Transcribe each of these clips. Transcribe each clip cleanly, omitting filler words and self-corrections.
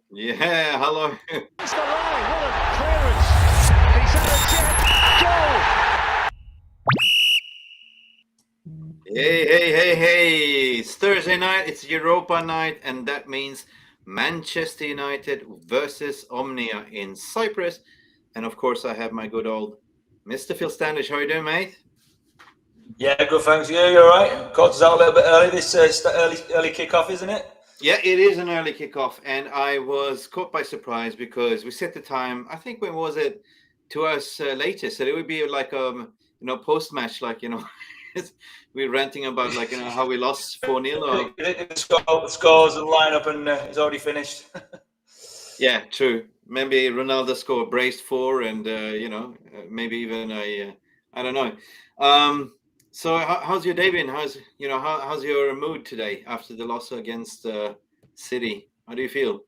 Yeah, hello. It's the line. What a clearance. He's had a chance. Goal. Hey. It's Thursday night, it's Europa night, and that means Manchester United versus Omnia in Cyprus. And of course, I have my good old Mr. Phil Standish. How are you doing, mate? Yeah, good. Thanks. You're all right. Caught us out a little bit early. This early kickoff, isn't it? Yeah, it is an early kickoff, and I was caught by surprise because we set the time. I think when was it? 2 hours later, so it would be like post match, like we're ranting about how we lost 4-0. Or... The scores and lineup, and it's already finished. Yeah, true. Maybe Ronaldo scored braced 4, and maybe even I don't know. So how's your day been? How's your mood today after the loss against City? How do you feel?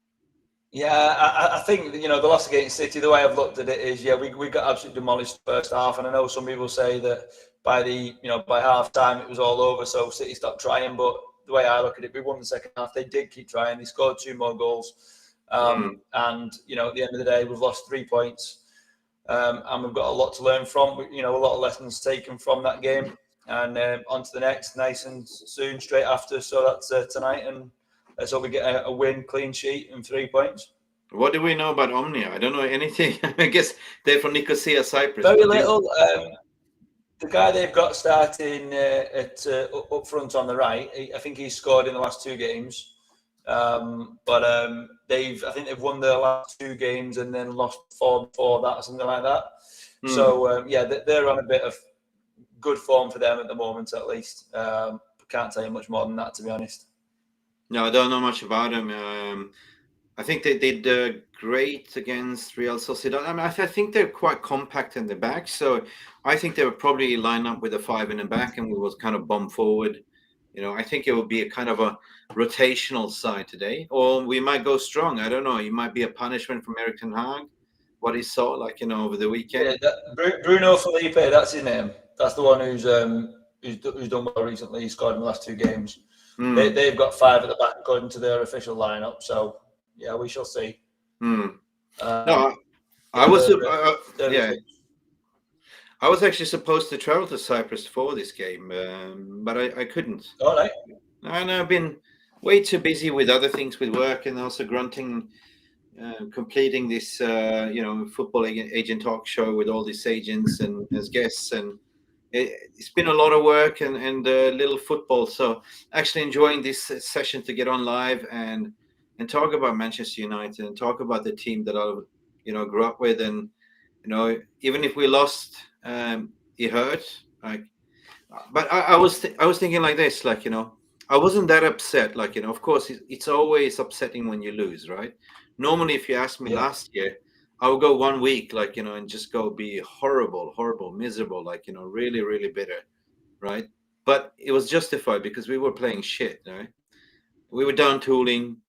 Yeah, I think the loss against City. The way I've looked at it is, we got absolutely demolished first half, and I know some people say that by half time it was all over, so City stopped trying. But the way I look at it, we won the second half. They did keep trying. They scored 2 more goals, and at the end of the day, we've lost 3 points, and we've got a lot to learn from. A lot of lessons taken from that game. And on to the next, nice and soon, straight after. So that's tonight, and let's hope we get a win, clean sheet, and 3 points. What do we know about Omnia? I don't know anything. I guess they're from Nicosia, Cyprus. Very little. The guy they've got starting up front on the right, I think he's scored in the last 2 games. But I think they've won their last 2 games and then lost 4 before that or something like that. So they're on a bit of good form for them at the moment, at least. Can't tell you much more than that, to be honest. No, I don't know much about them. I think they did great against Real Sociedad. I mean, I think they're quite compact in the back, so I think they would probably line up with a 5 in the back, and we will kind of bomb forward. I think it would be a kind of a rotational side today, or we might go strong. I don't know. It might be a punishment from Erik ten Hag, what he saw over the weekend. Yeah, Bruno Felipe, that's his name. That's the one who's done well recently. He scored in the last 2 games. They've got 5 at the back according to their official lineup. So yeah, we shall see. No, I was I was actually supposed to travel to Cyprus for this game, but I couldn't. All right. And I've been way too busy with other things, with work, and also completing this football agent talk show with all these agents and as guests, and it's been a lot of work and little football. So actually enjoying this session to get on live and talk about Manchester United and talk about the team that I grew up with, and even if we lost, it hurt. But I was thinking like this, I wasn't that upset. Of course, it's always upsetting when you lose, right? Normally, if you asked me last year, I would go 1 week, and just go be horrible, miserable, really, really bitter, right? But it was justified because we were playing shit, right? We were down tooling.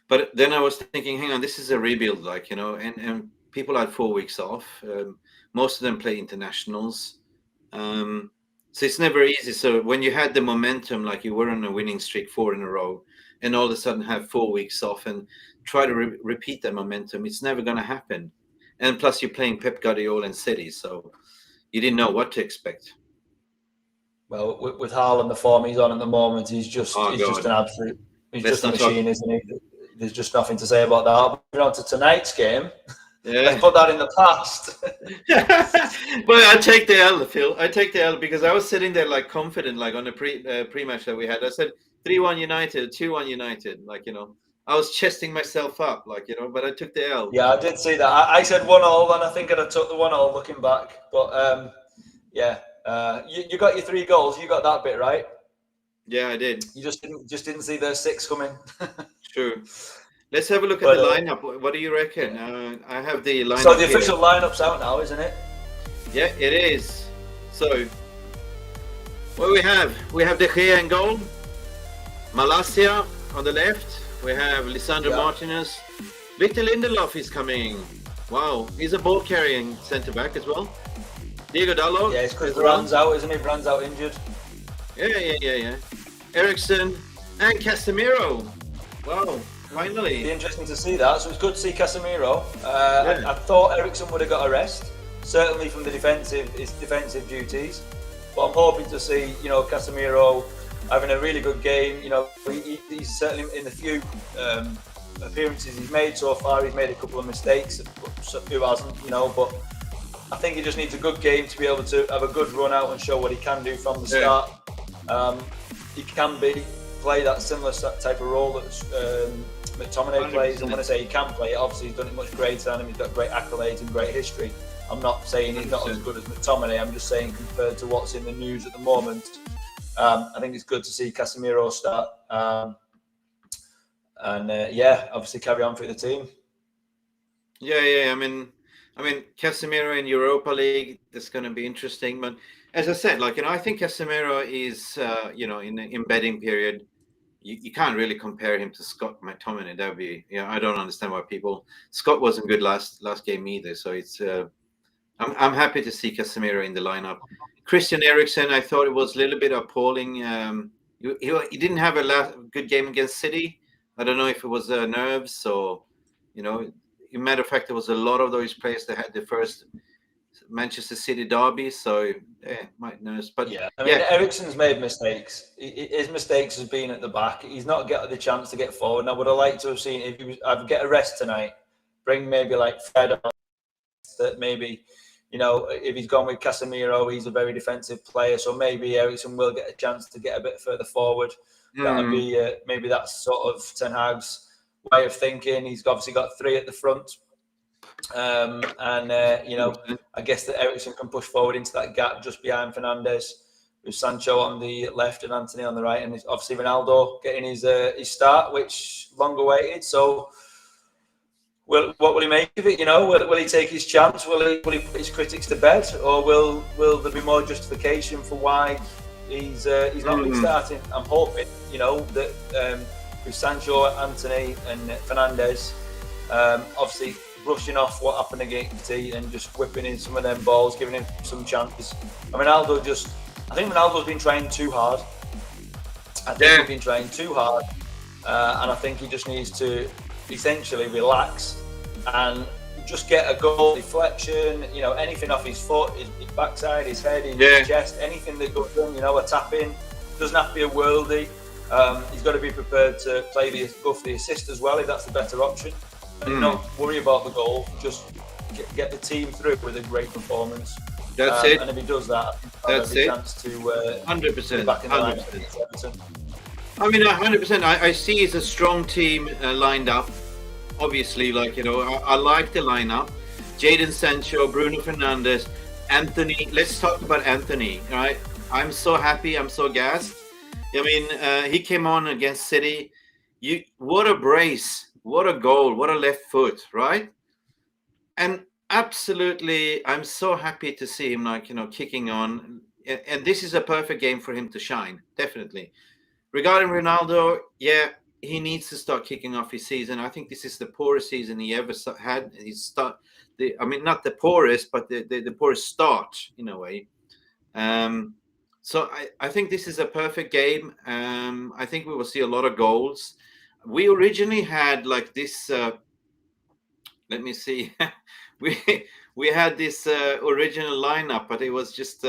But then I was thinking, hang on, this is a rebuild, and people had 4 weeks off. Most of them play internationals. So it's never easy. So when you had the momentum, like you were on a winning streak 4 in a row, and all of a sudden have 4 weeks off and try to repeat that momentum, it's never going to happen. And plus you're playing Pep Guardiola in City, so you didn't know what to expect. Well, with Haaland, the form he's on at the moment, he's just an absolute, he's just a machine, isn't he? There's just nothing to say about that. Moving on to tonight's game. Yeah. Let's put that in the past. But I take the L, Phil. I take the L because I was sitting there confident, on the pre-match that we had. I said 3-1 United, 2-1 United. I was chesting myself up, but I took the L. Yeah, I did see that. I said 1-1, and I think I'd have took the 1-1 looking back. But you got your 3 goals. You got that bit right. Yeah, I did. You just didn't see those 6 coming. True. Let's have a look at the lineup. What do you reckon? I have the lineup. So the official lineup's out now, isn't it? Yeah, it is. So what do we have? We have De Gea in goal. Malacia on the left. We have Lisandro Martinez. Victor Lindelof is coming. Wow, he's a ball-carrying centre-back as well. Diego Dalot. Yeah, it's because Brand's out, isn't he? Brand's out injured. Yeah. Ericsson and Casemiro. Wow. Finally. Be interesting to see that. So it's good to see Casemiro. I thought Eriksen would have got a rest, certainly from his defensive duties. But I'm hoping to see, Casemiro having a really good game. He's certainly in the few appearances he's made so far. He's made a couple of mistakes. Who hasn't? But I think he just needs a good game to be able to have a good run out and show what he can do from the start. He can play that similar type of role that McTominay 100%. Plays, and when I say he can play it, obviously he's done it much greater than him. He's got great accolades and great history. I'm not saying he's not as good as McTominay. I'm just saying compared to what's in the news at the moment, I think it's good to see Casemiro start. Obviously carry on through the team. I mean, Casemiro in Europa League, that's going to be interesting. But as I said, I think Casemiro is, in the embedding period, you can't really compare him to Scott McTominay. That would be, I don't understand why Scott wasn't good last game either. So it's, I'm happy to see Casemiro in the lineup. Christian Eriksen, I thought it was a little bit appalling. He didn't have a good game against City. I don't know if it was nerves or, in matter of fact, there was a lot of those players that had the first Manchester City derby, so might nerves. But Eriksen's made mistakes. His mistakes has been at the back. He's not getting the chance to get forward. And I would have liked to have seen if he was. I'd get a rest tonight. Bring maybe like Fred on. That maybe, if he's gone with Casemiro, he's a very defensive player. So maybe Eriksen will get a chance to get a bit further forward. That would be maybe that's sort of Ten Hag's way of thinking. He's obviously got three at the front. I guess that Eriksen can push forward into that gap just behind Fernandes, with Sancho on the left and Anthony on the right, and obviously Ronaldo getting his start, which long awaited. So, what will he make of it? Will he take his chance? Will he put his critics to bed, or will there be more justification for why he's not been starting? I'm hoping, that with Sancho, Anthony, and Fernandes, obviously brushing off what happened against City and just whipping in some of them balls, giving him some chances. I think Ronaldo's been trying too hard. He's been trying too hard, and I think he just needs to essentially relax and just get a goal deflection. Anything off his foot, his backside, his head, his chest, anything that goes in. A tap in doesn't have to be a worldie. He's got to be prepared to go for the assist as well if that's the better option. And not worry about the goal, just get the team through with a great performance. That's it. And if he does that, that's a it. Chance to 100%. Back in the 100%. 100%. I see it's a strong team lined up. Obviously, I like the lineup. Jadon Sancho, Bruno Fernandes, Anthony. Let's talk about Anthony. All right, I'm so happy. I'm so gassed. He came on against City. What a brace. What a goal, what a left foot, right? And absolutely, I'm so happy to see him kicking on. And this is a perfect game for him to shine, definitely. Regarding Ronaldo, he needs to start kicking off his season. I think this is the poorest season he ever had. Not the poorest, but the poorest start in a way. So I think this is a perfect game. I think we will see a lot of goals. We originally had this. Let me see. we had this original lineup, but it was just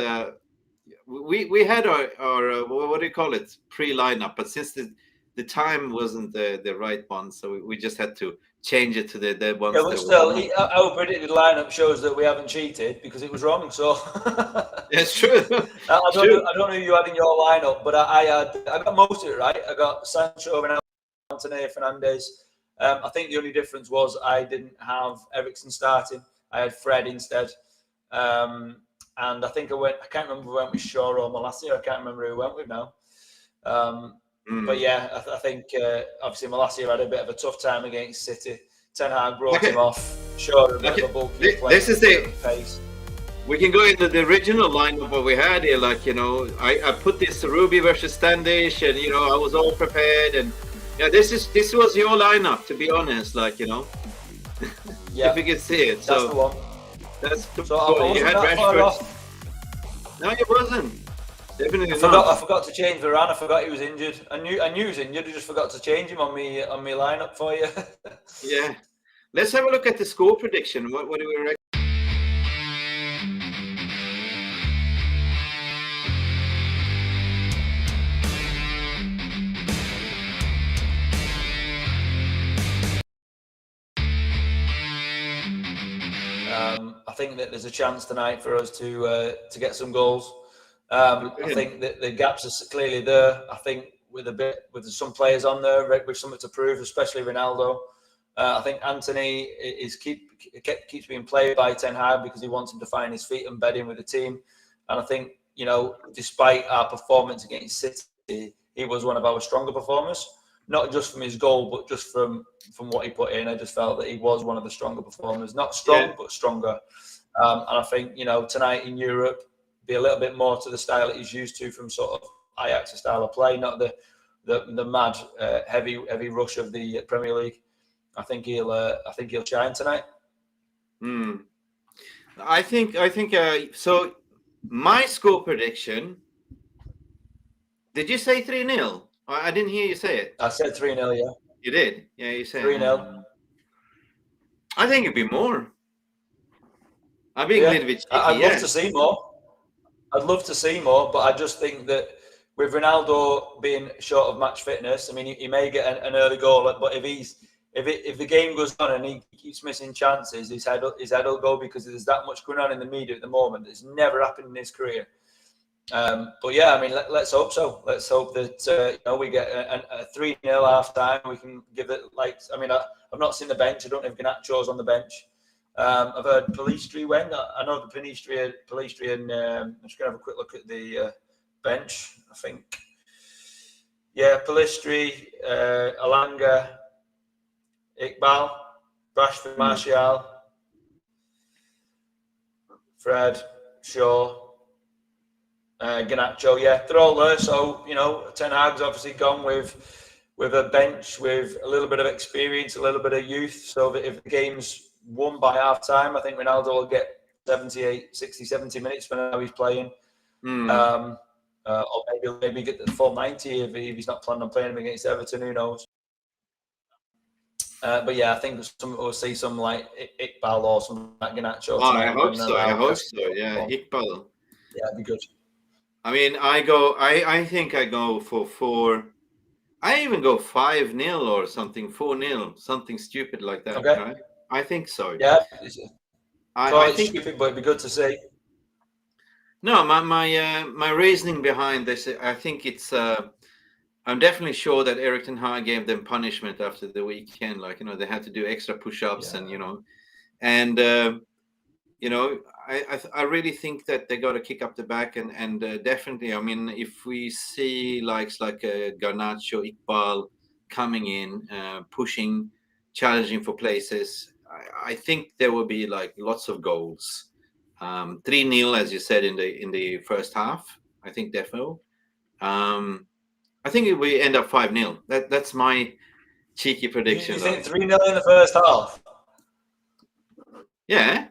we had our what do you call it, pre-lineup. But since the time wasn't the right one, so we just had to change it to the ones. Yeah, but still, our predicted lineup shows that we haven't cheated because it was wrong. So that's true. I don't know who you had in your lineup, but I got most of it right. I got Sancho and Anthony, Fernandes. I think the only difference was I didn't have Eriksen starting. I had Fred instead. And I think I can't remember if I went with Shaw or Malacia. I can't remember who I went with now. But I think obviously Malacia had a bit of a tough time against City. Ten Hag brought him off. Shaw a bit of a bulky player. This is the pace. We can go into the original lineup what we had here. I put this Ruby versus Standish, and I was all prepared, and this was your lineup, to be honest. If you can see it. That's the one. That's so you had Rashford. No, it wasn't. Definitely I not. forgot to change Varane. I forgot he was injured. I knew he was injured. I just forgot to change him on me lineup for you. Yeah. Let's have a look at the score prediction. What do we reckon? I think that there's a chance tonight for us to get some goals. I think that the gaps are clearly there. I think with some players on there with something to prove, especially Ronaldo. I think Anthony keeps being played by Ten Hag because he wants him to find his feet and bed in with the team. And I think, despite our performance against City, he was one of our stronger performers. Not just from his goal, but just from what he put in. I just felt that he was one of the stronger performers. Not strong, but stronger. And I think, tonight in Europe, be a little bit more to the style that he's used to from sort of Ajax style of play, not the mad heavy rush of the Premier League. I think he'll shine tonight. I think so. My score prediction. Did you say 3-0? I didn't hear you say it. I said 3-0, yeah. You did? Yeah, you said 3-0. I think it'd be more. I'm being a little bit cheeky. I'd love to see more. But I just think that with Ronaldo being short of match fitness, I mean, he may get an early goal, but if the game goes on and he keeps missing chances, his head will go, because there's that much going on in the media at the moment. It's never happened in his career. But yeah, I mean, let's hope so. Let's hope that we get a 3-0 half time. We can give it I've not seen the bench. I don't know if Garnacho's on the bench. I've heard Pellistri went. I know the Pellistri and I'm just gonna have a quick look at the bench. I think Pellistri, Alanga, Iqbal, Rashford, Martial, Fred, Shaw, Garnacho. Yeah, they're all there. So Ten Hag's obviously gone with a bench with a little bit of experience, a little bit of youth. So that if the game's won by half time, I think Ronaldo will get 70 minutes for now he's playing. Or maybe get the full 90 if he's not planning on playing him against Everton. Who knows? But yeah, I think we'll see some like Iqbal or something like Garnacho. Oh, I hope so. Yeah, Iqbal. Yeah, it'd be good. I mean, I think I go for 4. I even go 5-0 or something, 4-0, something stupid like that. Okay. Right? I think so. Yeah. I think stupid, but it'd be good to see. No, my reasoning behind this, I think it's. I'm definitely sure that Erik ten Hag gave them punishment after the weekend. Like, they had to do extra push-ups and I really think that they got to kick up the back and definitely. I mean, if we see likes like Garnacho, Iqbal coming in, pushing, challenging for places, I think there will be like lots of goals. 3-0, as you said in the first half. I think definitely. I think we end up 5-0. That's my cheeky prediction. You think 3-0 in the first half? Yeah.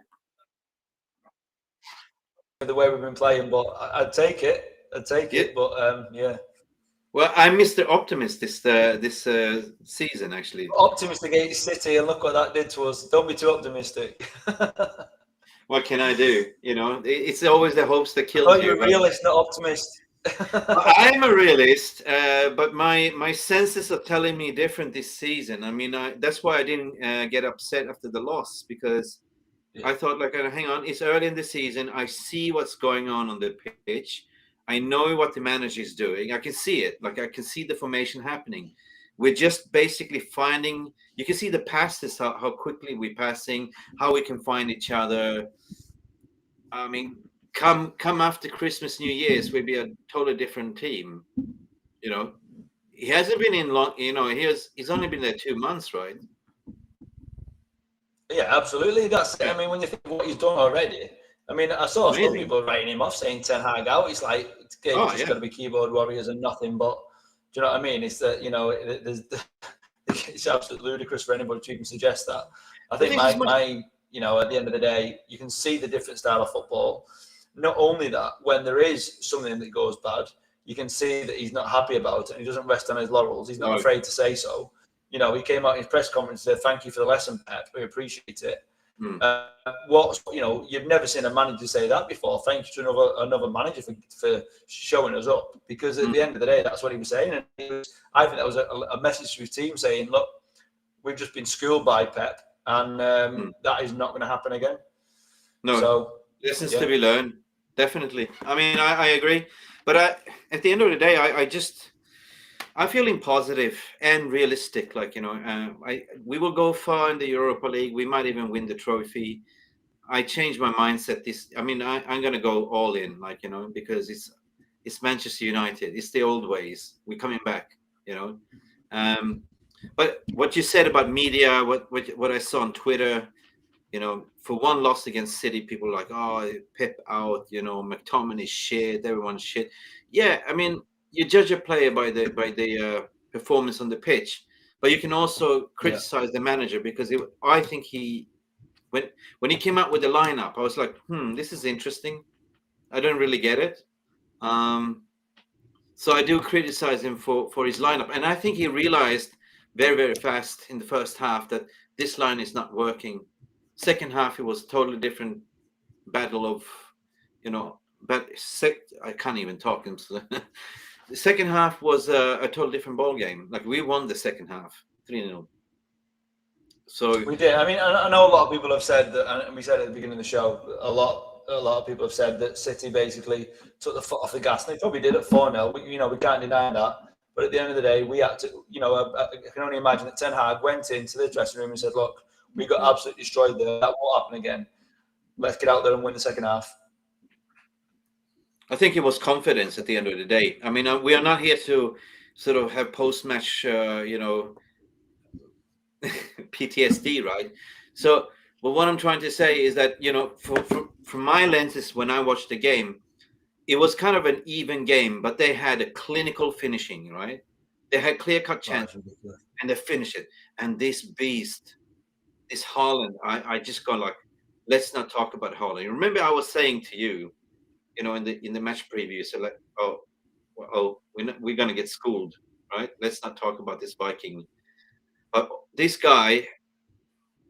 The way we've been playing, but I'd take it. But yeah. Well, I'm Mr. Optimist this season, actually. Optimist against City, and look what that did to us. Don't be too optimistic. What can I do? It's always the hopes that kill you. You're a realist, not optimist. I'm a realist, but my senses are telling me different this season. I mean, that's why I didn't get upset after the loss, because I thought, like, hang on, it's early in the season. I see what's going on the pitch. I know what the manager is doing. I can see it. Like, I can see the formation happening. We're just basically finding. You can see the passes, how quickly we're passing, how we can find each other. I mean, come after Christmas, New Year's, we'll be a totally different team. He hasn't been in long. He's only been there 2 months, right? Yeah, absolutely. That's it. I mean, when you think of what he's done already. I mean, I saw some people writing him off, saying Ten Hag out. It's like it's just got to be keyboard warriors and nothing. But do you know what I mean? It's that it's absolutely ludicrous for anybody to even suggest that. I think my at the end of the day, you can see the different style of football. not only that, when there is something that goes bad, you can see that he's not happy about it and he doesn't rest on his laurels. He's not afraid to say so. You know, he came out in his press conference and said, "Thank you for the lesson, Pep. We appreciate it." You've never seen a manager say that before. Thank you to another manager for showing us up, because at the end of the day, that's what he was saying. And I think that was a message to his team saying, "Look, we've just been schooled by Pep, and that is not going to happen again." No, so, lessons to be learned, definitely. I mean, I agree, but at the end of the day, I'm feeling positive and realistic. Like, you know, we will go far in the Europa League. We might even win the trophy. I changed my mindset. I'm going to go all in, like, you know, because it's Manchester United. It's the old ways. We're coming back, you know. But what you said about media, what I saw on Twitter, you know, for one loss against City, people are like, "Oh, Pep out," you know, McTominay shit, everyone's shit. Yeah, I mean, you judge a player by the performance on the pitch, but you can also criticize the manager, because I think when he came out with the lineup, I was like, this is interesting. I don't really get it. So I do criticize him for his lineup, and I think he realized very, very fast in the first half that this line is not working. Second half, it was a totally different battle of, you know, but I can't even talk. The second half was a totally different ball game. Like, we won the second half 3-0. So we did. I mean, I know a lot of people have said that, and we said at the beginning of the show, a lot of people have said that City basically took the foot off the gas. And they probably did at 4-0. You know, we can't deny that. But at the end of the day, we had to, you know, I can only imagine that Ten Hag went into the dressing room and said, "Look, we got absolutely destroyed there. That won't happen again. Let's get out there and win the second half." I think it was confidence at the end of the day. I mean, we are not here to sort of have post-match, you know, PTSD, right? So, but what I'm trying to say is that, you know, from my lenses, when I watched the game, it was kind of an even game, but they had a clinical finishing, right? They had clear-cut chances, and they finished it. And this beast, this Haaland, I just got like, let's not talk about Haaland. Remember, I was saying to you, you know, in the match preview, so like, we're gonna get schooled, right? Let's not talk about this Viking. But this guy,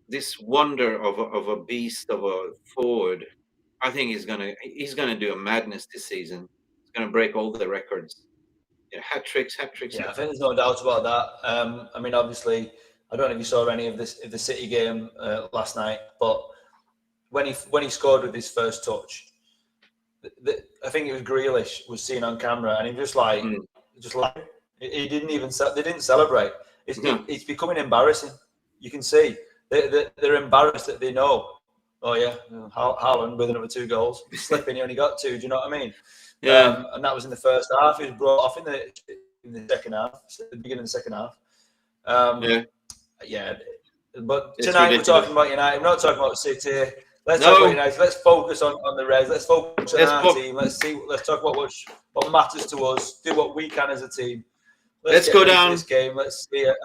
this wonder of a beast of a forward, I think he's gonna do a madness this season. He's gonna break all the records. Yeah, hat tricks. Yeah, I think there's no doubt about that. I mean, obviously, I don't know if you saw any of the City game last night, but when he scored with his first touch, I think it was Grealish was seen on camera, and he just like, he didn't even they didn't celebrate. It's becoming embarrassing. You can see they're embarrassed that they know. Oh yeah, Haaland with another 2 goals, slipping. He only got 2. Do you know what I mean? Yeah. And that was in the first half. He was brought off in the second half, the beginning of the second half. Yeah. But tonight we're talking about United. We're not talking about City. Let's talk about United. Let's focus on the Reds. Let's focus on our team. Let's talk about what matters to us. Do what we can as a team. Let's go down this game. Let's see it.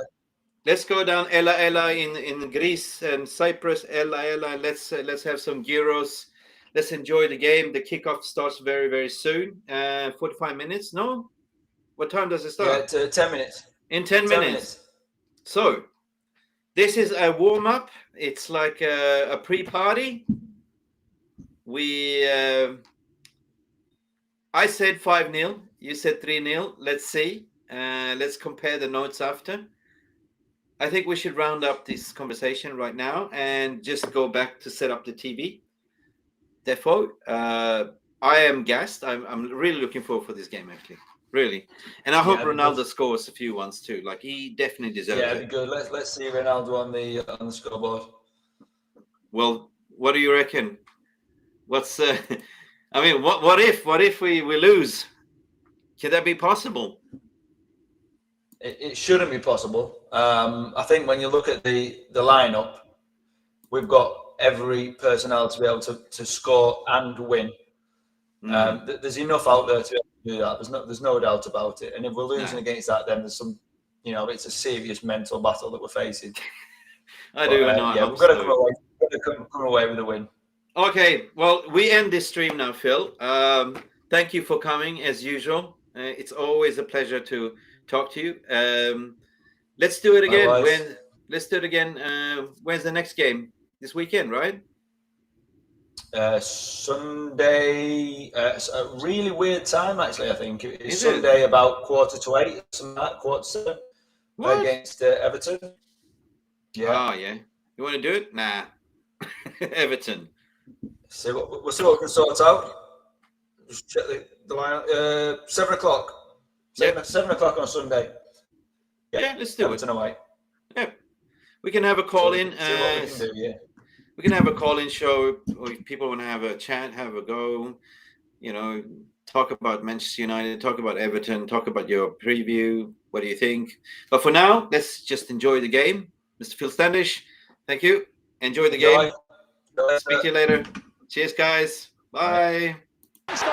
Let's go down Ella in Greece and Cyprus. Ella. Let's have some gyros. Let's enjoy the game. The kickoff starts very, very soon. 45 minutes. No, what time does it start? Yeah, 10 minutes. In 10 minutes. So this is a warm up. It's like a pre-party. I said 5-0. You said 3-0. Let's see. Let's compare the notes after. I think we should round up this conversation right now and just go back to set up the TV. Therefore, I am gassed. I'm really looking forward for this game, actually. Really. And I hope Ronaldo scores a few ones too. Like, he definitely deserves it. Yeah, it'd be good. Let's see Ronaldo on the scoreboard. Well, what do you reckon? What's I mean, what if we lose? Could that be possible? It shouldn't be possible. I think when you look at the lineup, we've got every personnel to be able to score and win. There's enough out there to be able to do that. There's no doubt about it. And if we're losing against that, then there's some, you know, it's a serious mental battle that we're facing. I do. Yeah, we've got to come away with a win. Okay, well, we end this stream now, Phil. Thank you for coming as usual. It's always a pleasure to talk to you. Let's do it again. Likewise. Let's do it again. When's the next game? This weekend, right? Sunday. It's a really weird time, actually. I think it's Is Sunday it? about 7:45, something like that, 7:45 What? against Everton. Yeah. Oh, yeah. You want to do it? Nah. Everton. We'll see what we can sort out. Just check the line. 7:00. 7:00 on Sunday. Yeah, let's do Everton it. away. Yeah. We can have a call in. See what we can do, yeah. We can have a call-in show, or if people want to have a chat, have a go, talk about Manchester United, talk about Everton, talk about your preview. What do you think? But for now, let's just enjoy the game. Mr. Phil Standish, thank you. Enjoy the game. Speak to you later. Cheers, guys. Bye. It's the